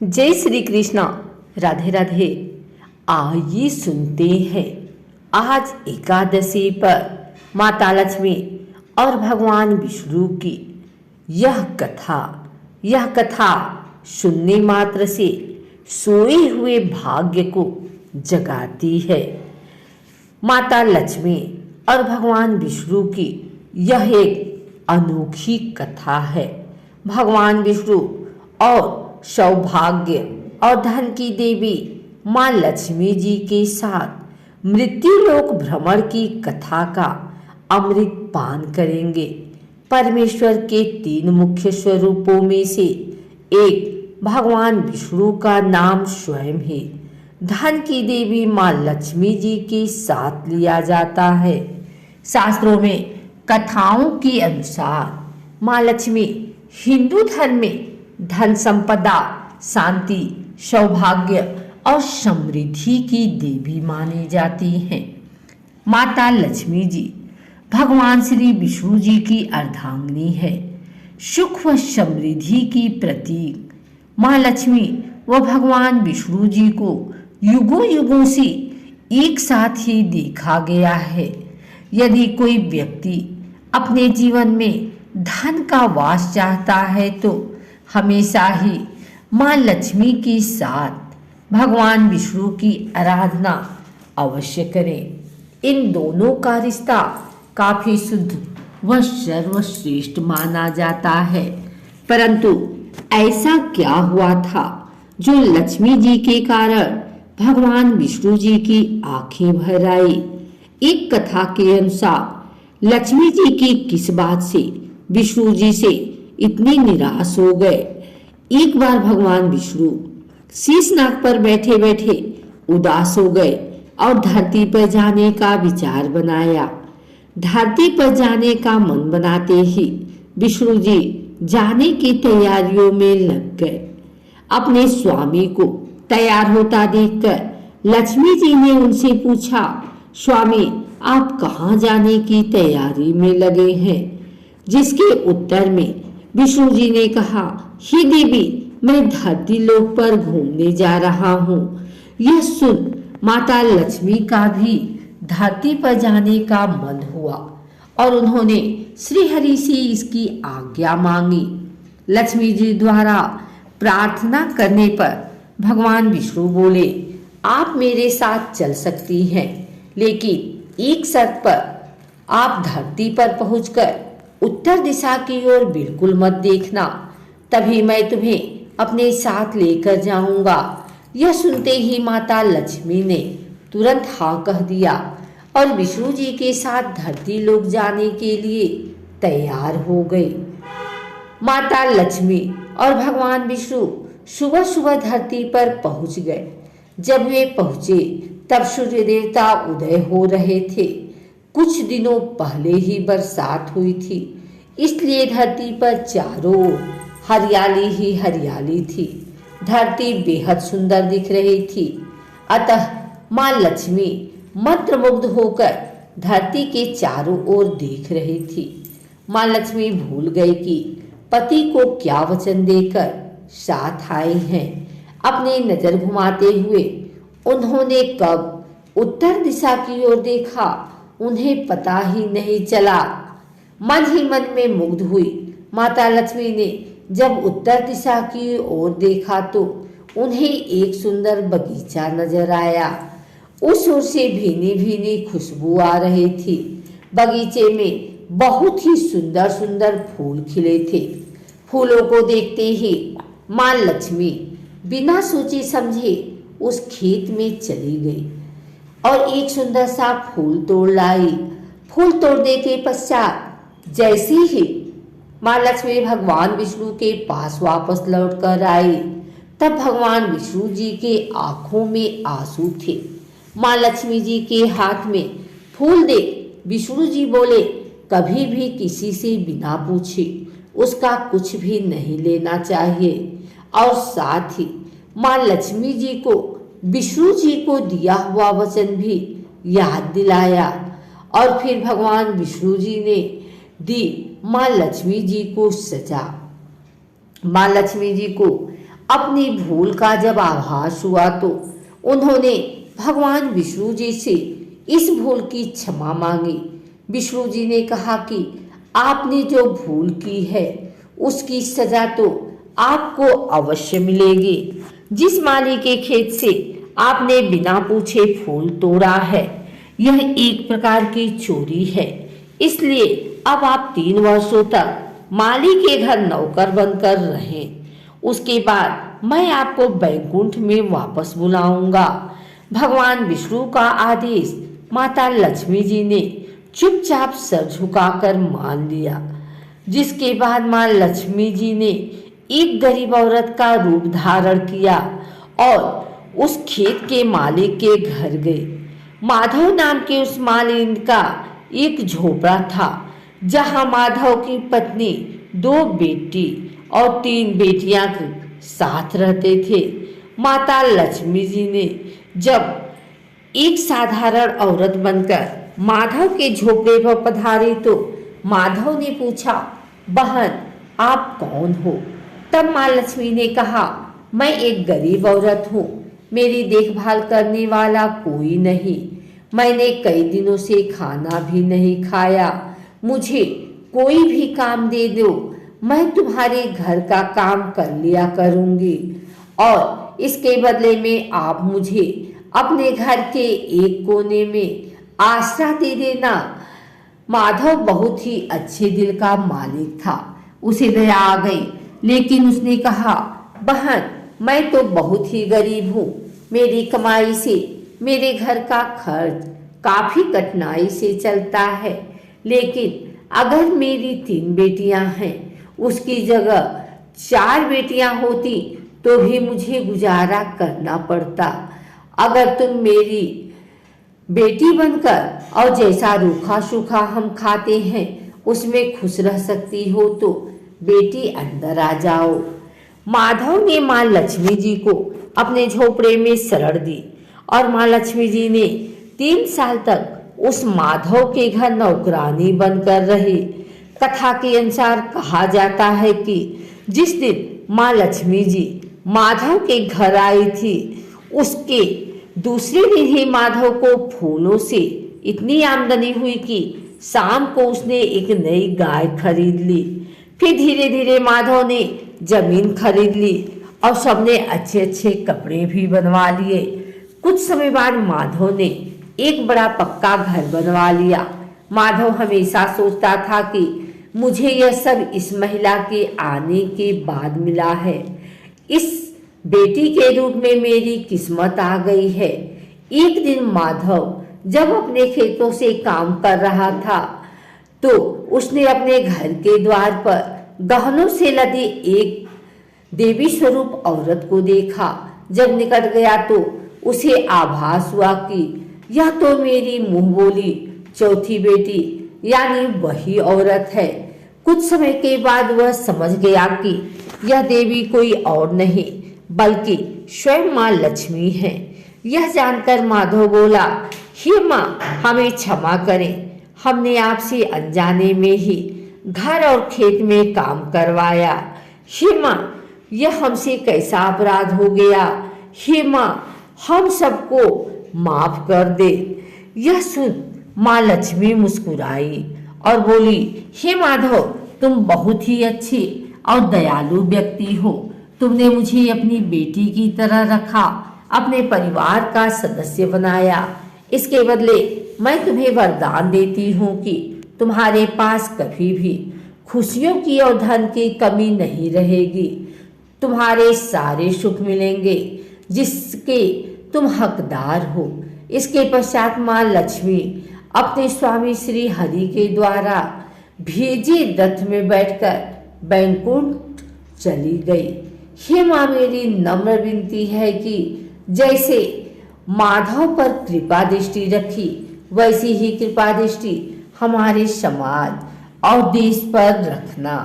जय श्री कृष्णा। राधे राधे। आइए सुनते हैं आज एकादशी पर माता लक्ष्मी और भगवान विष्णु की यह कथा। यह कथा सुनने मात्र से सोए हुए भाग्य को जगाती है। माता लक्ष्मी और भगवान विष्णु की यह एक अनोखी कथा है। भगवान विष्णु और सौभाग्य और धन की देवी माँ लक्ष्मी जी के साथ मृत्युलोक भ्रमण की कथा का अमृत पान करेंगे। परमेश्वर के 3 मुख्य स्वरूपों में से एक भगवान विष्णु का नाम स्वयं है। धन की देवी माँ लक्ष्मी जी के साथ लिया जाता है। शास्त्रों में कथाओं के अनुसार माँ लक्ष्मी हिंदू धर्म में धन संपदा, शांति, सौभाग्य और समृद्धि की देवी मानी जाती हैं। माता लक्ष्मी जी भगवान श्री विष्णु जी की अर्धांगिनी है। सुख व समृद्धि की प्रतीक माँ लक्ष्मी व भगवान विष्णु जी को युगों युगों से एक साथ ही देखा गया है। यदि कोई व्यक्ति अपने जीवन में धन का वास चाहता है तो हमेशा ही माँ लक्ष्मी के साथ भगवान विष्णु की आराधना अवश्य करें। इन दोनों का रिश्ता काफी शुद्ध व सर्वश्रेष्ठ माना जाता है। परंतु ऐसा क्या हुआ था जो लक्ष्मी जी के कारण भगवान विष्णु जी की आंखें भर आई। एक कथा के अनुसार लक्ष्मी जी की किस बात से विष्णु जी से इतनी निराश हो गए। एक बार भगवान विष्णु शीशनाग पर बैठे बैठे उदास हो गए और धरती पर जाने का विचार बनाया। धरती पर जाने का मन बनाते ही विष्णु जी जाने की तैयारियों में लग गए। अपने स्वामी को तैयार होता देखकर लक्ष्मी जी ने उनसे पूछा, स्वामी आप कहाँ जाने की तैयारी में लगे हैं? जिसके उत्तर में विष्णु जी ने कहा, हे देवी मैं धरती लोक पर घूमने जा रहा हूँ। यह सुन माता लक्ष्मी का भी धरती पर जाने का मन हुआ और उन्होंने श्री हरि से इसकी आज्ञा मांगी। लक्ष्मी जी द्वारा प्रार्थना करने पर भगवान विष्णु बोले, आप मेरे साथ चल सकती हैं, लेकिन एक शर्त पर। आप धरती पर पहुंचकर उत्तर दिशा की ओर बिल्कुल मत देखना, तभी मैं तुम्हें अपने साथ लेकर जाऊंगा। यह सुनते ही माता लक्ष्मी ने तुरंत हाँ कह दिया और विष्णु जी के साथ धरती लोक जाने के लिए तैयार हो गई। माता लक्ष्मी और भगवान विष्णु सुबह सुबह धरती पर पहुंच गए। जब वे पहुंचे तब सूर्य देवता उदय हो रहे थे। कुछ दिनों पहले ही बरसात हुई थी, इसलिए धरती पर चारों ओर हरियाली ही हरियाली थी। धरती बेहद सुंदर दिख रही थी। अतः माँ लक्ष्मी मंत्रमुग्ध होकर धरती के चारों ओर देख रही थी। माँ लक्ष्मी भूल गई कि पति को क्या वचन देकर साथ आई हैं। अपनी नजर घुमाते हुए उन्होंने कब उत्तर दिशा की ओर देखा, उन्हें पता ही नहीं चला। मन ही मन में मुग्ध हुई माता लक्ष्मी ने जब उत्तर दिशा की ओर देखा तो उन्हें एक सुंदर बगीचा नजर आया। उस ओर से भीनी भीनी खुशबू आ रही थी। बगीचे में बहुत ही सुंदर सुंदर फूल खिले थे। फूलों को देखते ही माँ लक्ष्मी बिना सोचे समझे उस खेत में चली गई और एक सुंदर सा फूल तोड़ लाई। फूल तोड़ने के पश्चात जैसे ही माँ लक्ष्मी भगवान विष्णु के पास वापस लौट कर आई, तब भगवान विष्णु जी के आंखों में आंसू थे। माँ लक्ष्मी जी के हाथ में फूल देख विष्णु जी बोले, कभी भी किसी से बिना पूछे उसका कुछ भी नहीं लेना चाहिए। और साथ ही माँ लक्ष्मी जी को विष्णु जी को दिया हुआ वचन भी याद दिलाया। और फिर भगवान विष्णु जी ने दी माँ लक्ष्मी जी को सजा। माँ लक्ष्मी जी को अपनी भूल का जब आभास हुआ तो उन्होंने भगवान विष्णु जी से इस भूल की क्षमा मांगी। विष्णु जी ने कहा कि आपने जो भूल की है उसकी सजा तो आपको अवश्य मिलेगी। जिस माली के खेत से आपने बिना पूछे फूल तोड़ा है, यह एक प्रकार की चोरी है। इसलिए अब आप 3 वर्षों तक माली के घर नौकर बनकर रहें। उसके बाद मैं आपको बैकुंठ में वापस बुलाऊंगा। भगवान विष्णु का आदेश माता लक्ष्मी जी ने चुपचाप सर झुकाकर मान लिया। जिसके बाद मां लक्ष्मी जी ने एक गरीब औरत का रूप धारण किया और उस खेत के मालिक के घर गए। माधव नाम के उस मालिक का एक झोपड़ा था, जहां माधव की पत्नी, 2 बेटी और 3 बेटियां साथ रहते थे। माता लक्ष्मी जी ने जब एक साधारण औरत बनकर माधव के झोपड़े पर पधारी तो माधव ने पूछा, बहन आप कौन हो? तब माँ लक्ष्मी ने कहा, मैं एक गरीब औरत हूँ, मेरी देखभाल करने वाला कोई नहीं। मैंने कई दिनों से खाना भी नहीं खाया। मुझे कोई भी काम दे दो, मैं तुम्हारे घर का काम कर लिया करूँगी और इसके बदले में आप मुझे अपने घर के एक कोने में आश्रा दे देना। माधव बहुत ही अच्छे दिल का मालिक था। उसे दया आ गई, लेकिन उसने कहा, बहन मैं तो बहुत ही गरीब हूँ। मेरी कमाई से मेरे घर का खर्च काफी कठिनाई से चलता है। लेकिन अगर मेरी 3 बेटियां हैं, उसकी जगह 4 बेटियां होती तो भी मुझे गुजारा करना पड़ता। अगर तुम मेरी बेटी बनकर और जैसा रूखा सूखा हम खाते हैं उसमें खुश रह सकती हो तो बेटी अंदर आ जाओ। माधव ने माँ लक्ष्मी जी को अपने झोपड़े में शरण दी और माँ लक्ष्मी जी ने 3 साल तक उस माधव के घर नौकरानी बनकर रही। कथा के अनुसार कहा जाता है कि जिस दिन माँ लक्ष्मी जी माधव के घर आई थी, उसके दूसरे दिन ही माधव को फूलों से इतनी आमदनी हुई कि शाम को उसने एक नई गाय खरीद ली। फिर धीरे धीरे माधव ने जमीन खरीद ली और सबने अच्छे अच्छे कपड़े भी बनवा लिए। कुछ समय बाद माधव ने एक बड़ा पक्का घर बनवा लिया। माधव हमेशा सोचता था कि मुझे यह सब इस महिला के आने के बाद मिला है। इस बेटी के रूप में मेरी किस्मत आ गई है। एक दिन माधव जब अपने खेतों से काम कर रहा था तो उसने अपने घर के द्वार पर गहनों से लदी एक देवी स्वरूप औरत को देखा। जब निकट गया तो उसे आभास हुआ कि यह तो मेरी मुंह बोली चौथी बेटी यानी वही औरत है। कुछ समय के बाद वह समझ गया कि यह देवी कोई और नहीं बल्कि स्वयं माँ लक्ष्मी है। यह जानकर माधव बोला, हे माँ हमें क्षमा करें, हमने आपसे अनजाने में ही घर और खेत में काम करवाया। हे माँ यह हमसे कैसा अपराध हो गया। हे माँ हम सबको माफ कर दे। यह सुन माँ लक्ष्मी मुस्कुराई और बोली, हे माधव तुम बहुत ही अच्छे और दयालु व्यक्ति हो। तुमने मुझे अपनी बेटी की तरह रखा, अपने परिवार का सदस्य बनाया। इसके बदले मैं तुम्हें वरदान देती हूँ कि तुम्हारे पास कभी भी खुशियों की और धन की कमी नहीं रहेगी। तुम्हारे सारे सुख मिलेंगे जिसके तुम हकदार हो। इसके पश्चात माँ लक्ष्मी अपने स्वामी श्री हरि के द्वारा भेजे रथ में बैठकर बैकुंठ चली गई। हे माँ मेरी नम्र विनती है कि जैसे माधव पर कृपा दृष्टि रखी वैसी ही कृपा दृष्टि हमारे समाज और देश पर रखना।